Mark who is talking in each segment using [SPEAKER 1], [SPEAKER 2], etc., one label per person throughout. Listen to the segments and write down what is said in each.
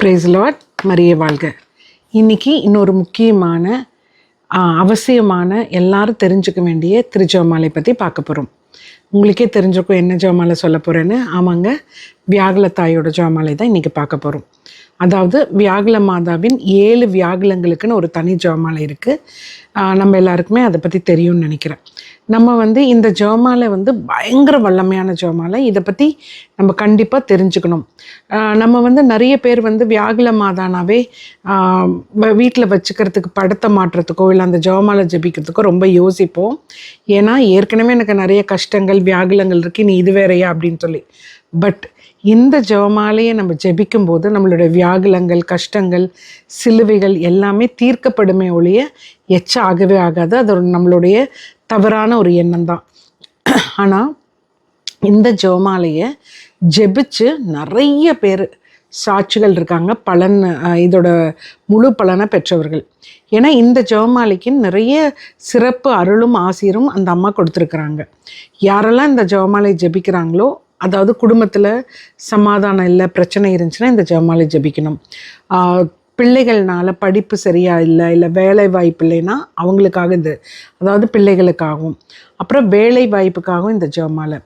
[SPEAKER 1] Price Lord, மரியே வாழ்க. இன்னைக்கு இன்னொரு முக்கியமான அவசியமான எல்லாரும் தெரிஞ்சுக்க வேண்டிய திருஜெபமாலை பற்றி பார்க்க போகிறோம். உங்களுக்கே தெரிஞ்சுக்கும் என்ன ஜெபமாலை சொல்ல போகிறேன்னு. ஆமாங்க, வியாகுல தாயோட ஜெபமாலை தான் இன்றைக்கி பார்க்க போகிறோம். அதாவது வியாகுல மாதாவின் 7 வியாகுலங்களுக்குன்னு ஒரு தனி ஜெபமாலை இருக்குது. நம்ம எல்லாருக்குமே அதை பற்றி தெரியும்னு நினைக்கிறேன். நம்ம இந்த ஜெபமாலை பயங்கர வல்லமையான ஜெபமாலை. இதை பற்றி நம்ம கண்டிப்பாக தெரிஞ்சுக்கணும். நம்ம நிறைய பேர் வியாகுல மாதானாவே வீட்டில் வச்சுக்கிறதுக்கு, படத்தை மாட்டுறதுக்கோ இல்லை அந்த ஜெபமாலை ஜெபிக்கிறதுக்கோ ரொம்ப யோசிப்போம். ஏன்னா ஏற்கனவே எனக்கு நிறைய கஷ்டங்கள், வியாகுலங்கள் இருக்குது, நீ இது வேறையா அப்படின்னு சொல்லி. பட் இந்த ஜெபமாலையை நம்ம ஜெபிக்கும்போது நம்மளுடைய வியாகுலங்கள், கஷ்டங்கள், சிலுவைகள் எல்லாமே தீர்க்கப்படுமே ஒழிய ஆகவே ஆகாது. அது நம்மளுடைய தவறான ஒரு எண்ணம் தான். ஆனால் இந்த ஜெபமாலையை ஜெபிச்சு நிறைய பேர் சாட்சிகள் இருக்காங்க, இதோட முழு பலனை பெற்றவர்கள். ஏன்னா இந்த ஜெபமாலைக்கு நிறைய சிறப்பு அருளும் ஆசீரும் அந்த அம்மா கொடுத்துருக்குறாங்க. யாரெல்லாம் இந்த ஜெபமாலை ஜெபிக்கிறாங்களோ, அதாவது குடும்பத்தில் சமாதானம் இல்லை, பிரச்சனை இருந்துச்சுன்னா இந்த ஜெபமாலை ஜெபிக்கணும். பிள்ளைகள்னால படிப்பு சரியாக இல்லை வேலை வாய்ப்பு இல்லைன்னா அவங்களுக்காக அதாவது பிள்ளைகளுக்காகவும், அப்புறம் வேலை வாய்ப்புக்காகவும் இந்த ஜெபமாலை.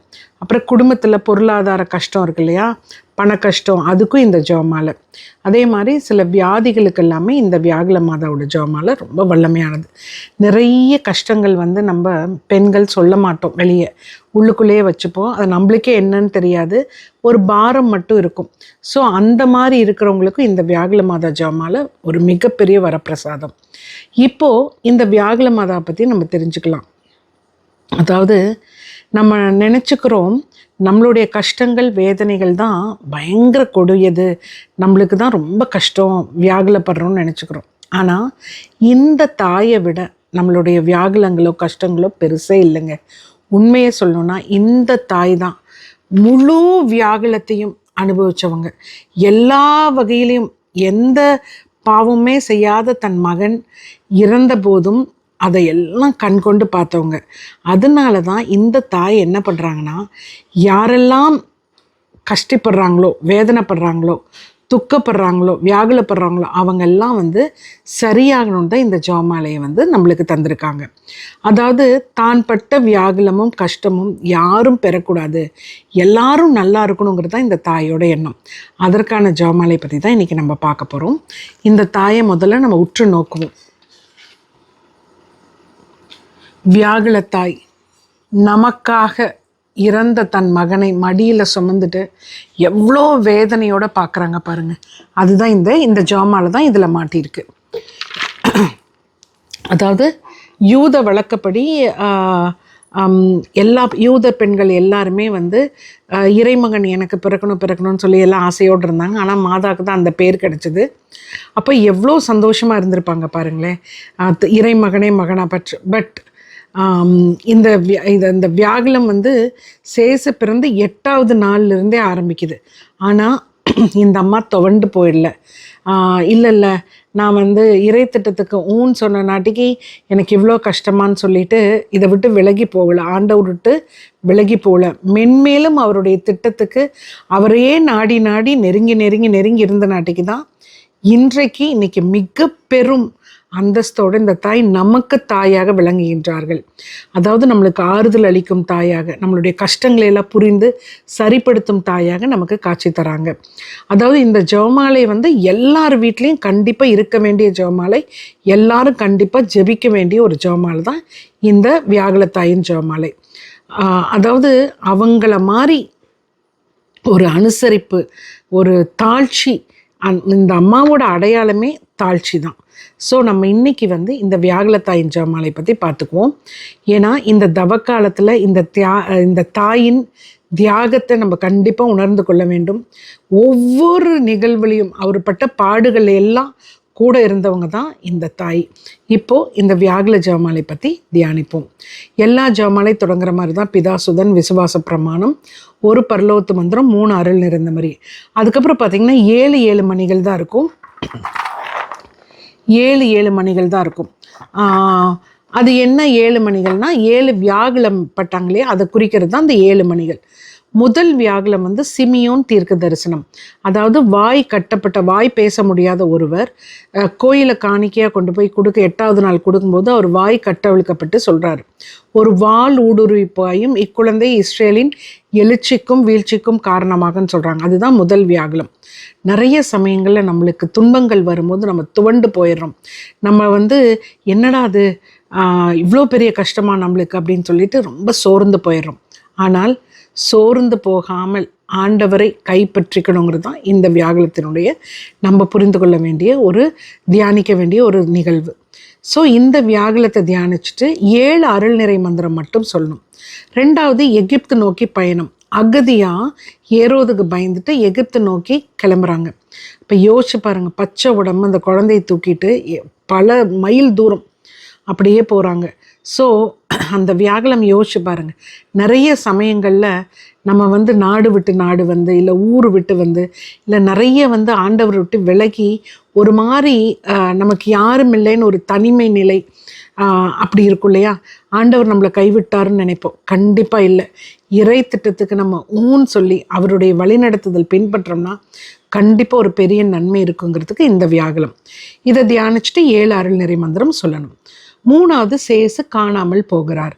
[SPEAKER 1] அப்புறம் குடும்பத்தில் பொருளாதார கஷ்டம் இருக்கு இல்லையா, பண கஷ்டம், அதுக்கும் இந்த ஜெபமாலை. அதே மாதிரி சில வியாதிகளுக்கு எல்லாமே இந்த வியாகுல மாதாவோட ஜெபமாலை ரொம்ப வல்லமையானது. நிறைய கஷ்டங்கள் நம்ம பெண்கள் சொல்ல மாட்டோம், வெளியே உள்ளுக்குள்ளேயே வச்சுப்போம். அது நம்மளுக்கே என்னன்னு தெரியாது, ஒரு பாரம் மட்டும் இருக்கும். ஸோ அந்த மாதிரி இருக்கிறவங்களுக்கும் இந்த வியாகுல மாதா ஜெபமாலை ஒரு மிகப்பெரிய வரப்பிரசாதம். இப்போது இந்த வியாகுல மாதா பற்றி நம்ம தெரிஞ்சுக்கலாம். அதாவது நம்ம நினச்சிக்கிறோம் நம்மளுடைய கஷ்டங்கள், வேதனைகள் தான் பயங்கர கொடியது, நம்மளுக்கு தான் ரொம்ப கஷ்டம், வியாகுலப்படுறோம்னு நினச்சிக்கிறோம். ஆனால் இந்த தாயை விட நம்மளுடைய வியாகுலங்களோ கஷ்டங்களோ பெருசே இல்லைங்க. உண்மையை சொல்லணும்னா இந்த தாய் தான் முழு வியாகுலத்தையும் அனுபவித்தவங்க. எல்லா வகையிலையும் எந்த பாவமே செய்யாத தன் மகன் இறந்த போதும் அதையெல்லாம் கண் கொண்டு பார்த்தவங்க. அதனால தான் இந்த தாய் என்ன பண்ணுறாங்கன்னா, யாரெல்லாம் கஷ்டப்படுறாங்களோ, வேதனைப்படுறாங்களோ, துக்கப்படுறாங்களோ, வியாகுலப்படுறாங்களோ அவங்கெல்லாம் சரியாகணும் தான் இந்த ஜெபமாலையை நம்மளுக்கு தந்திருக்காங்க. அதாவது தான் பட்ட வியாகுலமும் கஷ்டமும் யாரும் பெறக்கூடாது, எல்லாரும் நல்லா இருக்கணுங்கிறது தான் இந்த தாயோட எண்ணம். அதற்கான ஜெபமாலை பற்றி தான் இன்றைக்கி நம்ம பார்க்க போகிறோம். இந்த தாயை முதல்ல நம்ம உற்று நோக்குவோம். வியாகுல தாய் நமக்காக இறந்த தன் மகனை மடியில் சுமந்துட்டு எவ்வளோ வேதனையோடு பார்க்குறாங்க பாருங்கள். அதுதான் இந்த ஜெபமாலை தான் இதில் மாட்டியிருக்கு. அதாவது யூத வழக்கப்படி எல்லா யூத பெண்கள் எல்லாருமே இறைமகன் எனக்கு பிறக்கணும்னு சொல்லி எல்லாம் ஆசையோடு இருந்தாங்க. ஆனால் மாதாவுக்கு தான் அந்த பேர் கிடச்சிது. அப்போ எவ்வளோ சந்தோஷமாக இருந்திருப்பாங்க பாருங்களேன், இறைமகனே மகனாக பற்று. பட் இந்த வியாகுலம் சேச பிறந்து 8வது நாள்லேருந்தே ஆரம்பிக்குது. ஆனால் இந்த அம்மா துவண்டு போயிடல. இல்லை நான் இறை திட்டத்துக்கு சொன்ன நாட்டிக்கு எனக்கு இவ்வளோ கஷ்டமானு சொல்லிட்டு இதை விட்டு விலகி போகலை, ஆண்டவர் விட்டு விலகி போகல. மென்மேலும் அவருடைய திட்டத்துக்கு அவரையே நாடி நாடி நெருங்கி இருந்த நாட்டிக்கு தான் இன்னைக்கு மிக பெரும் அந்தஸ்தோடு இந்த தாய் நமக்கு தாயாக விளங்குகின்றார்கள். அதாவது நம்மளுக்கு ஆறுதல் அளிக்கும் தாயாக, நம்மளுடைய கஷ்டங்களை எல்லாம் புரிந்து சரிப்படுத்தும் தாயாக நமக்கு காட்சி தராங்க. அதாவது இந்த ஜெபமாலை எல்லார் வீட்லேயும் கண்டிப்பாக இருக்க வேண்டிய ஜெபமாலை, எல்லாரும் கண்டிப்பாக ஜெபிக்க வேண்டிய ஒரு ஜெபமாலை தான் இந்த வியாகுல தாயின் ஜெபமாலை. அதாவது அவங்கள மாதிரி ஒரு அனுசரிப்பு, ஒரு தாழ்ச்சி, இந்த அம்மாவோட அடையாளமே தாழ்ச்சி தான். ஸோ நம்ம இன்றைக்கி இந்த வியாகுல தாயின் ஜெபமாலை பற்றி பார்த்துக்குவோம். ஏன்னா இந்த தவக்காலத்தில் இந்த தாயின் தியாகத்தை நம்ம கண்டிப்பாக உணர்ந்து கொள்ள வேண்டும். ஒவ்வொரு நிகழ்வுலையும் அவர் பட்ட பாடுகள் எல்லாம் கூட இருந்தவங்க தான் இந்த தாய். இப்போது இந்த வியாகுல ஜெபமாலை பற்றி தியானிப்போம். எல்லா ஜெபமாலை தொடங்குற மாதிரி தான் பிதா சுதன் விசுவாச பிரமாணம், ஒரு பரலோகத்து மந்திரம், 3 அருள் நிறைந்த மாதிரி. அதுக்கப்புறம் பார்த்திங்கன்னா 7 மணிகள் தான் இருக்கும். 7 மணிகள் தான் இருக்கும். அது என்ன 7 மணிகள்னால் 7 வியாகுலம் பட்டாங்களே அதை குறிக்கிறது தான் அந்த 7 மணிகள். முதல் வியாகுலம் வந்து சிமியோன் தீர்க்க தரிசனம். அதாவது வாய் கட்டப்பட்ட, வாய் பேச முடியாத ஒருவர் கோயிலை காணிக்கையாக கொண்டு போய் கொடுக்க 8வது நாள் கொடுக்கும்போது அவர் வாய் கட்டவிழ்க்கப்பட்டு சொல்கிறார், ஒரு வாள் ஊடுருவி பாயும் இக்குழந்தை இஸ்ரேலின் எழுச்சிக்கும் வீழ்ச்சிக்கும் காரணமாகன்னு சொல்கிறாங்க. அதுதான் முதல் வியாகுலம். நிறைய சமயங்களில் நம்மளுக்கு துன்பங்கள் வரும்போது நம்ம துவண்டு போயிடுறோம். நம்ம வந்து என்னடா அது இவ்வளோ பெரிய கஷ்டமா நம்மளுக்கு அப்படின்னு சொல்லிட்டு ரொம்ப சோர்ந்து போயிடுறோம். ஆனால் சோர்ந்து போகாமல் ஆண்டவரை கைப்பற்றிக்கணுங்கிறது தான் இந்த வியாகுலத்தினுடைய நம்ம புரிந்து கொள்ள வேண்டிய தியானிக்க வேண்டிய ஒரு நிகழ்வு. ஸோ இந்த வியாகுலத்தை தியானிச்சுட்டு 7 அருள் நிறை மந்திரம் மட்டும் சொல்லணும். 2வது எகிப்து நோக்கி பயணம். அகதியாக ஏரோதுக்கு பயந்துட்டு எகிப்து நோக்கி கிளம்புறாங்க. இப்போ யோசிச்சு பாருங்க, பச்சை உடம்பு அந்த குழந்தையை தூக்கிட்டு பல மைல் தூரம் அப்படியே போகிறாங்க. ஸோ அந்த வியாகுலம் யோசிச்சு பாருங்கள். நிறைய சமயங்களில் நம்ம வந்து நாடு விட்டு நாடு வந்து, இல்லை ஊர் விட்டு வந்து, இல்லை நிறைய வந்து ஆண்டவர் விட்டு விலகி ஒரு மாதிரி நமக்கு யாரும் இல்லைன்னு ஒரு தனிமை நிலை அப்படி இருக்கும் இல்லையா? ஆண்டவர் நம்மளை கைவிட்டாருன்னு நினைப்போம். கண்டிப்பாக இல்லை. இறை திட்டத்துக்கு நம்ம ஊன்னு சொல்லி அவருடைய வழிநடத்துதல் பின்பற்றோம்னா கண்டிப்பாக ஒரு பெரிய நன்மை இருக்குங்கிறதுக்கு இந்த வியாகுலம். இதை தியானிச்சுட்டு 7 அருள் நிறை மந்திரம் சொல்லணும். 3வது சேசு காணாமல் போகிறார்.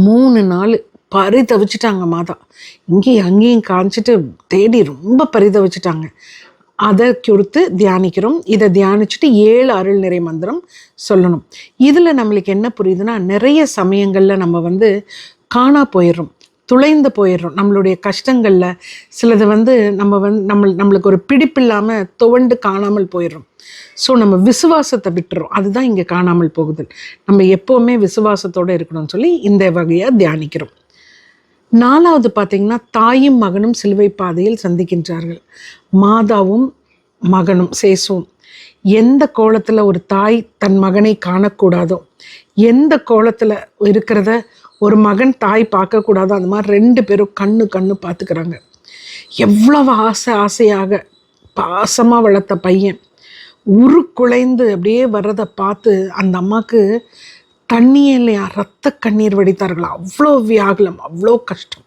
[SPEAKER 1] 3 நாள் பரிதவிச்சிட்டாங்க மாதா. இங்கேயும் அங்கேயும் காமிச்சிட்டு தேடி ரொம்ப பரிதவிச்சிட்டாங்க. அதை குறித்து தியானிக்கிறோம். இதை தியானிச்சுட்டு 7 அருள் நிறை மந்திரம் சொல்லணும். இதில் நம்மளுக்கு என்ன புரியுதுன்னா, நிறைய சமயங்களில் நம்ம வந்து காணா போயிடுறோம், துளைந்து போயிடுறோம். நம்மளுடைய கஷ்டங்களில் சிலது வந்து நம்மளுக்கு ஒரு பிடிப்பில்லாமல் துவண்டு காணாமல் போயிடுறோம். ஸோ நம்ம விசுவாசத்தை விட்டுறோம். அதுதான் இங்கே காணாமல் போகுது. நம்ம எப்போவுமே விசுவாசத்தோடு இருக்கணும்னு சொல்லி இந்த வகையாக தியானிக்கிறோம். 4வது பார்த்திங்கன்னா, தாயும் மகனும் சிலுவை பாதையில் சந்திக்கின்றார்கள். மாதாவும் மகனும் சேசுவும் எந்த கோலத்தில் ஒரு தாய் தன் மகனை காணக்கூடாதோ, எந்த கோலத்தில் இருக்கிறத ஒரு மகன் தாய் பார்க்கக்கூடாதோ, அந்த மாதிரி 2 பேரும் கண்ணு பார்த்துக்கிறாங்க. எவ்வளவு ஆசையாக பாசமாக வளர்த்த பையன் உருக்குலைந்து அப்படியே வர்றதை பார்த்து அந்த அம்மாவுக்கு தண்ணியே இல்லையா, ரத்த கண்ணீர் வடித்தார்கள். அவ்வளோ வியாகுலம், அவ்வளோ கஷ்டம்,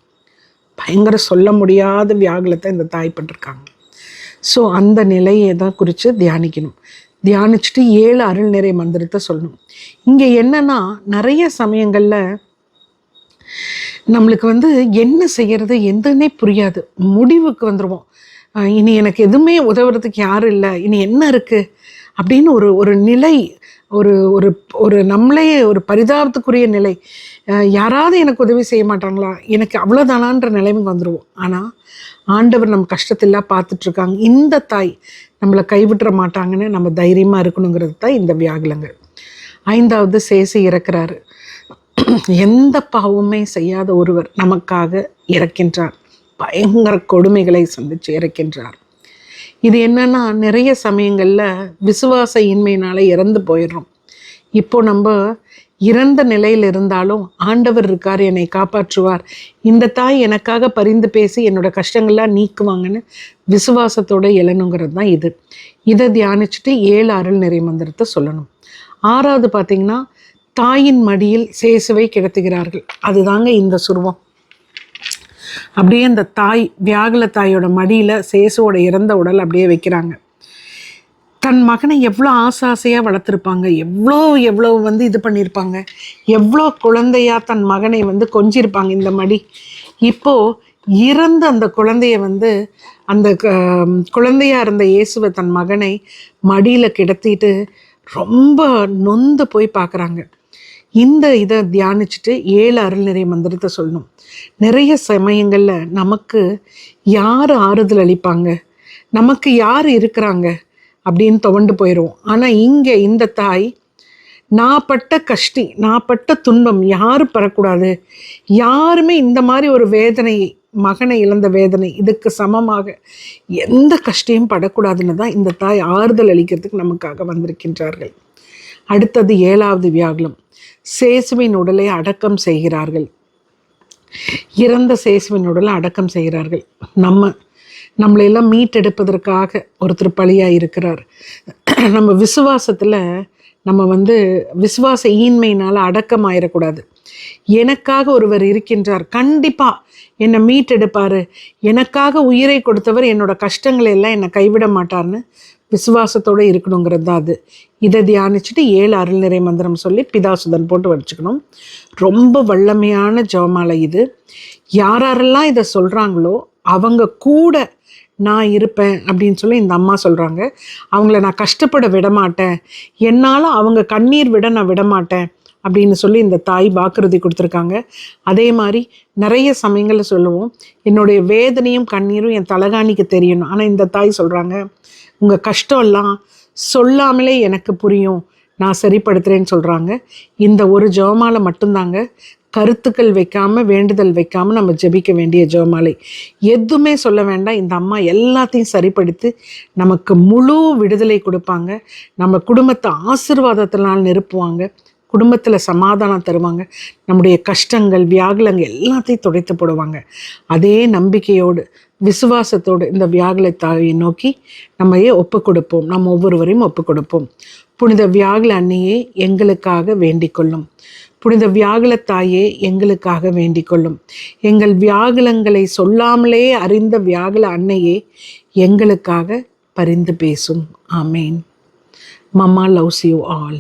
[SPEAKER 1] பயங்கர சொல்ல முடியாத வியாகுலத்தை இந்த தாய் பட்டிருக்காங்க. ஸோ அந்த நிலையை தான் குறித்து தியானிக்கணும். தியானிச்சுட்டு 7 அருள் நிறை மந்திரத்தை சொல்லணும். இங்கே என்னன்னா, நிறைய சமயங்களில் நம்மளுக்கு வந்து என்ன செய்கிறது எதுன்னே புரியாது. முடிவுக்கு வந்துடுவோம். இனி எனக்கு எதுவுமே உதவுறதுக்கு யாரும் இல்லை, இனி என்ன இருக்குது அப்படின்னு ஒரு நிலை, ஒரு ஒரு ஒரு நம்மளே ஒரு பரிதாபத்துக்குரிய நிலை. யாராவது எனக்கு உதவி செய்ய மாட்டாங்களா, எனக்கு அவ்வளோதானான்ற நிலைமைக்கு வந்துடுவோம். ஆனால் ஆண்டவர் நம்ம கஷ்டத்தெல்லாம் பார்த்துட்ருக்காங்க. இந்த தாய் நம்மளை கைவிட்டுற மாட்டாங்கன்னு நம்ம தைரியமாக இருக்கணுங்கிறது தான் இந்த வியாகுலங்கள். 5வது சேசு இறக்குறாரு. எந்த பாவமே செய்யாத ஒருவர் நமக்காக இறக்கின்றார். பயங்கர கொடுமைகளை சந்தித்து இறக்கின்றார். இது என்னன்னா, நிறைய சமயங்களில் விசுவாச இன்மையினால் இறந்து போயிடுறோம். இப்போ நம்ம இறந்த நிலையில் இருந்தாலும் ஆண்டவர் இருக்கார், என்னை காப்பாற்றுவார், இந்த தாய் எனக்காக பரிந்து பேசி என்னோட கஷ்டங்கள்லாம் நீக்குவாங்கன்னு விசுவாசத்தோடு எழணுங்கிறது தான் இது. இதை தியானிச்சுட்டு 7 அருள் நிறை மந்திரத்தை சொல்லணும். 6வது பார்த்திங்கன்னா, தாயின் மடியில் சேசுவை கிடத்துகிறார்கள். அதுதாங்க இந்த சுருவம். அப்படியே அந்த தாய், வியாகுல தாயோட மடியில் சேசுவோட இறந்த உடல் அப்படியே வைக்கிறாங்க. தன் மகனை எவ்வளோ ஆசையாக வளர்த்துருப்பாங்க, எவ்வளோ வந்து இது பண்ணியிருப்பாங்க, எவ்வளோ குழந்தையாக தன் மகனை வந்து கொஞ்சிருப்பாங்க இந்த மடி. இப்போது இறந்த அந்த குழந்தைய வந்து, அந்த குழந்தையாக இருந்த இயேசுவை தன் மகனை மடியில் கிடத்திட்டு ரொம்ப நொந்து போய் பார்க்குறாங்க. இந்த இதை தியானிச்சுட்டு 7 அருள் நிறை மந்திரத்தை சொல்லணும். நிறைய சமயங்களில் நமக்கு யார் ஆறுதல் அளிப்பாங்க, நமக்கு யார் இருக்கிறாங்க அப்படின்னு துவண்டு போயிடுவோம். ஆனால் இங்கே இந்த தாய், நான் பட்ட துன்பம் யாரும் பெறக்கூடாது, யாருமே இந்த மாதிரி ஒரு வேதனை, மகனை இழந்த வேதனை, இதுக்கு சமமாக எந்த கஷ்டையும் படக்கூடாதுன்னு தான் இந்த தாய் ஆறுதல் அளிக்கிறதுக்கு நமக்காக வந்திருக்கின்றார்கள். அடுத்தது 7வது வியாகுலம். சேசுவின் உடலை அடக்கம் செய்கிறார்கள். இறந்த சேசுவின் உடலை அடக்கம் செய்கிறார்கள். நம்மளையெல்லாம் மீட்டெடுப்பதற்காக ஒருத்தர் பலியாக இருக்கிறார். நம்ம விசுவாசத்தில் நம்ம வந்து விசுவாச ஈன்மையினால் அடக்கமாயிடக்கூடாது. எனக்காக ஒருவர் இருக்கின்றார், கண்டிப்பாக என்னை மீட்டெடுப்பார், எனக்காக உயிரை கொடுத்தவர் என்னோட கஷ்டங்களை எல்லாம் என்னை கைவிட மாட்டார்னு விசுவாசத்தோடு இருக்கணுங்கிறது தான் அது. இதை தியானிச்சுட்டு 7 அருள்நிறை மந்திரம் சொல்லி பிதாசுதன் போட்டு வச்சுக்கணும். ரொம்ப வல்லமையான ஜெபமாலை இது. யாரெல்லாம் இதை சொல்கிறாங்களோ அவங்க கூட நான் இருப்பேன் அப்படின்னு சொல்லி இந்த அம்மா சொல்கிறாங்க. அவங்கள நான் கஷ்டப்பட விடமாட்டேன், என்னால் அவங்க கண்ணீர் விட நான் விடமாட்டேன் அப்படின்னு சொல்லி இந்த தாய் வாக்குறுதி கொடுத்துருக்காங்க. அதே மாதிரி நிறைய சமயங்களில் சொல்லுவோம், என்னுடைய வேதனையும் கண்ணீரும் என் தலகாணிக்கு தெரியணும். ஆனால் இந்த தாய் சொல்கிறாங்க, உங்கள் கஷ்டம்லாம் சொல்லாமலே எனக்கு புரியும், நான் சரிப்படுத்துகிறேன்னு சொல்கிறாங்க. இந்த ஒரு ஜெபமாலை மட்டும்தாங்க கருத்துக்கள் வைக்காமல் வேண்டுதல் வைக்காமல் நம்ம ஜெபிக்க வேண்டிய ஜெபமாலை. எதுவுமே சொல்ல வேண்டாம். இந்த அம்மா எல்லாத்தையும் சரிப்படுத்தி நமக்கு முழு விடுதலை கொடுப்பாங்க. நம்ம குடும்பத்தை ஆசீர்வாதத்தினால் நிரப்புவாங்க, குடும்பத்தில் சமாதானம் தருவாங்க, நம்முடைய கஷ்டங்கள் வியாகுலங்கள் எல்லாத்தையும் துடைத்து போடுவாங்க. அதே நம்பிக்கையோடு விசுவாசத்தோடு இந்த வியாகுல தாயை நோக்கி நம்ம ஒப்பு கொடுப்போம். நம்ம ஒவ்வொருவரையும் ஒப்பு கொடுப்போம். புனித வியாகுல அன்னையே எங்களுக்காக வேண்டிக் கொள்ளும். புனித வியாகுல தாயே எங்களுக்காக வேண்டிக் கொள்ளும். எங்கள் வியாகுலங்களை சொல்லாமலே அறிந்த வியாகுல அன்னையே எங்களுக்காக பரிந்து பேசும். ஆமேன். Mamma loves you all.